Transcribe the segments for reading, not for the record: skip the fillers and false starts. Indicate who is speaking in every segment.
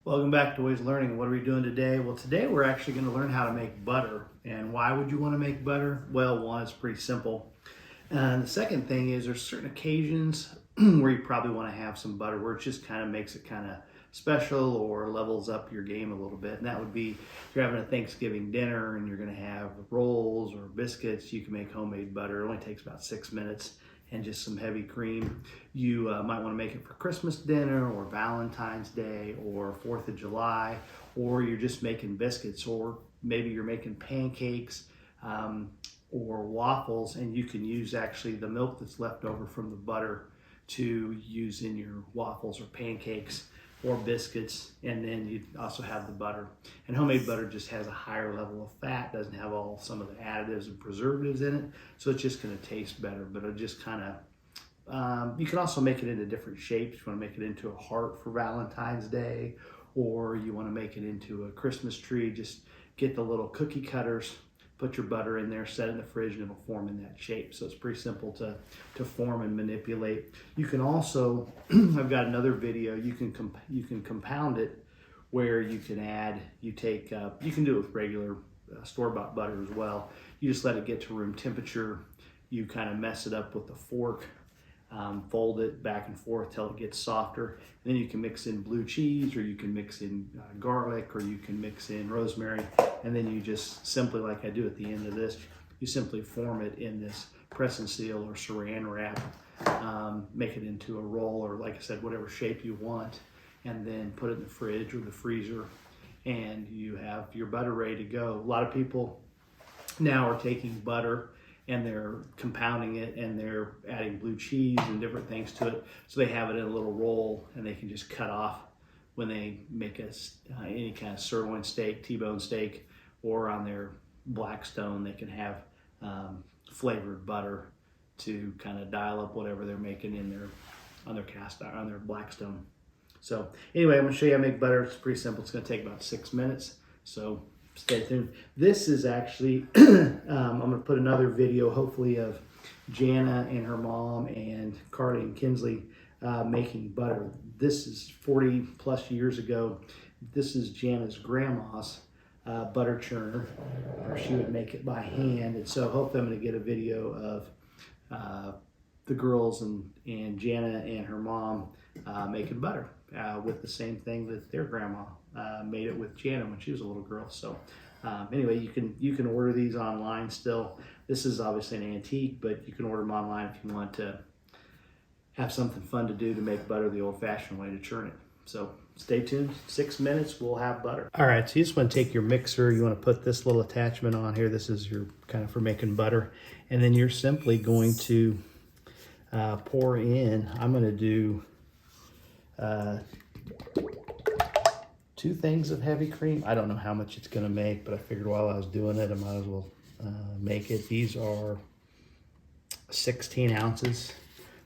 Speaker 1: Welcome back to Ways of Learning. What are we doing today? Well, today we're actually going to learn how to make butter. And why would you want to make butter? Well, one, it's pretty simple. And the second thing is there's certain occasions where you probably want to have some butter where it just kind of makes it kind of special or levels up your game a little bit. And that would be if you're having a Thanksgiving dinner and you're going to have rolls or biscuits, you can make homemade butter. It only takes about 6 minutes and just some heavy cream. You might want to make it for Christmas dinner or Valentine's Day or 4th of July, or you're just making biscuits, or maybe you're making pancakes or waffles, and you can use actually the milk that's left over from the butter to use in your waffles or pancakes or biscuits, and then you also have the butter. And homemade butter just has a higher level of fat, doesn't have some of the additives and preservatives in it, so it's just going to taste better. But it just kind of, you can also make it into different shapes. You want to make it into a heart for Valentine's Day, or you want to make it into a Christmas tree. Just get the little cookie cutters, put your butter in there, set it in the fridge, and it'll form in that shape. So it's pretty simple to form and manipulate. You can also, I've got another video, you can compound it where you can add, you can do it with regular store-bought butter as well. You just let it get to room temperature. You kind of mess it up with a fork, fold it back and forth till it gets softer. And then you can mix in blue cheese, or you can mix in garlic, or you can mix in rosemary. And then you just simply, like I do at the end of this, you simply form it in this press and seal or saran wrap, make it into a roll, or like I said, whatever shape you want, and then put it in the fridge or the freezer, and you have your butter ready to go. A lot of people now are taking butter and they're compounding it and they're adding blue cheese and different things to it, so they have it in a little roll and they can just cut off when they make any kind of sirloin steak, T-bone steak, or on their Blackstone they can have flavored butter to kind of dial up whatever they're making in on their Blackstone. So anyway, I'm going to show you how to make butter. It's pretty simple. It's going to take about 6 minutes, so stay tuned. This is actually, I'm going to put another video hopefully of Jana and her mom and Carly and Kinsley making butter. This is 40 plus years ago. This is Jana's grandma's butter churner, or she would make it by hand. And so hopefully I'm going to get a video of the girls and Jana and her mom making butter with the same thing that their grandma made it with Jana when she was a little girl. So anyway, you can order these online still. This is obviously an antique, but you can order them online if you want to have something fun to do to make butter the old-fashioned way to churn it. So stay tuned. 6 minutes, we'll have butter. All right, so you just want to take your mixer. You want to put this little attachment on here. This is your kind of for making butter. And then you're simply going to pour in. I'm going to do 2 things of heavy cream. I don't know how much it's going to make, but I figured while I was doing it, I might as well make it. These are 16 ounces.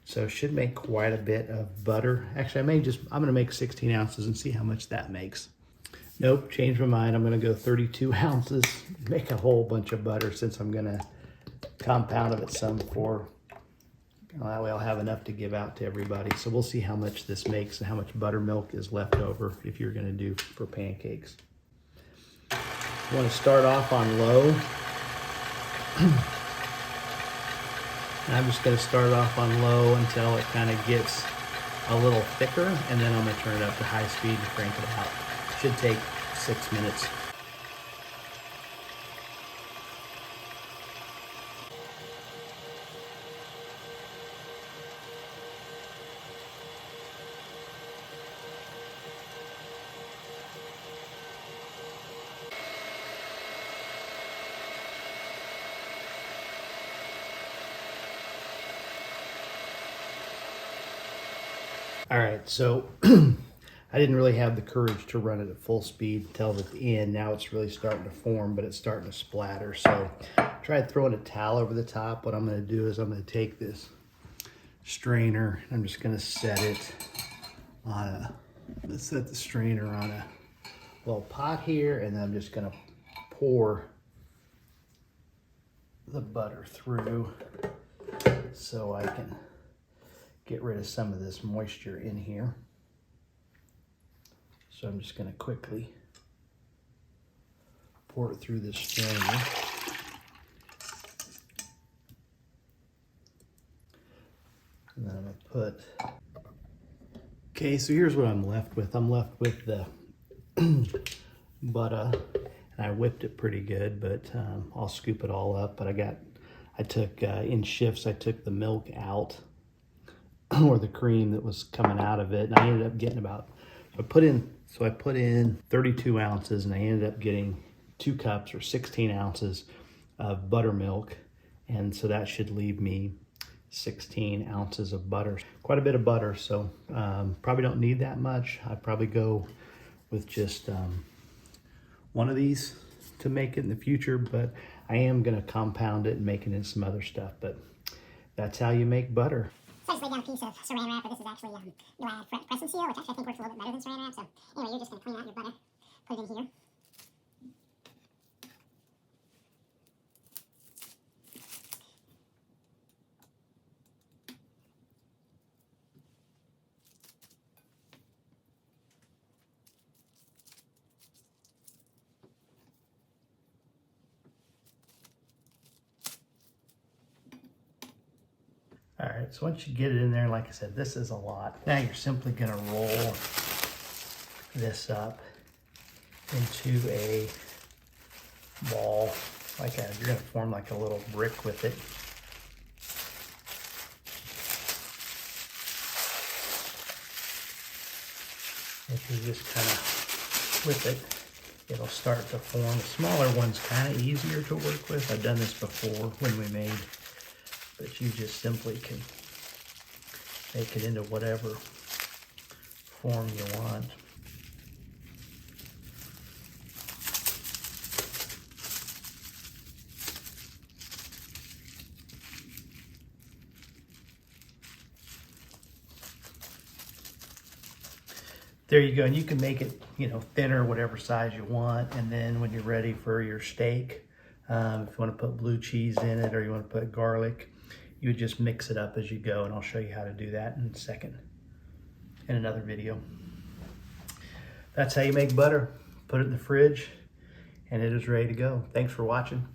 Speaker 1: So it should make quite a bit of butter. Actually, I'm going to make 16 ounces and see how much that makes. Nope, changed my mind. I'm going to go 32 ounces, make a whole bunch of butter since I'm going to compound it some for, that way I'll have enough to give out to everybody. So we'll see how much this makes and how much buttermilk is left over if you're going to do for pancakes. You want to start off on low. And I'm just going to start off on low until it kind of gets a little thicker, and then I'm going to turn it up to high speed and crank it out. Should take 6 minutes. All right, so I didn't really have the courage to run it at full speed until at the end. Now it's really starting to form, but it's starting to splatter. So I tried throwing a towel over the top. What I'm going to do is I'm going to take this strainer. I'm just going to set it on set the strainer on a little pot here, and then I'm just going to pour the butter through so I can get rid of some of this moisture in here. So I'm just gonna quickly pour it through this strainer. And then I'm gonna put, okay, so here's what I'm left with. I'm left with the butter, and I whipped it pretty good, but I'll scoop it all up. But I took in shifts, I took the milk out, or the cream that was coming out of it, and I ended up getting about, I put in 32 ounces, and I ended up getting 2 cups or 16 ounces of buttermilk, and so that should leave me 16 ounces of butter. Quite a bit of butter, so probably don't need that much. I'd probably go with just one of these to make it in the future, but I am gonna compound it and make it into some other stuff, but that's how you make butter.
Speaker 2: So I just laid down a piece of saran wrap, but this is actually Glad Press and Seal, which actually I think works a little bit better than saran wrap. So anyway, you're just gonna clean out your butter, put it in here.
Speaker 1: All right, so once you get it in there, like I said, this is a lot. Now you're simply gonna roll this up into a ball like that. You're gonna form like a little brick with it. If you just kind of whip it, it'll start to form. The smaller one's kind of easier to work with. I've done this before when we made, but you just simply can make it into whatever form you want. There you go, and you can make it, thinner, whatever size you want. And then when you're ready for your steak, if you want to put blue cheese in it or you want to put garlic, you would just mix it up as you go, and I'll show you how to do that in a second in another video. That's how you make butter. Put it in the fridge, and it is ready to go. Thanks for watching.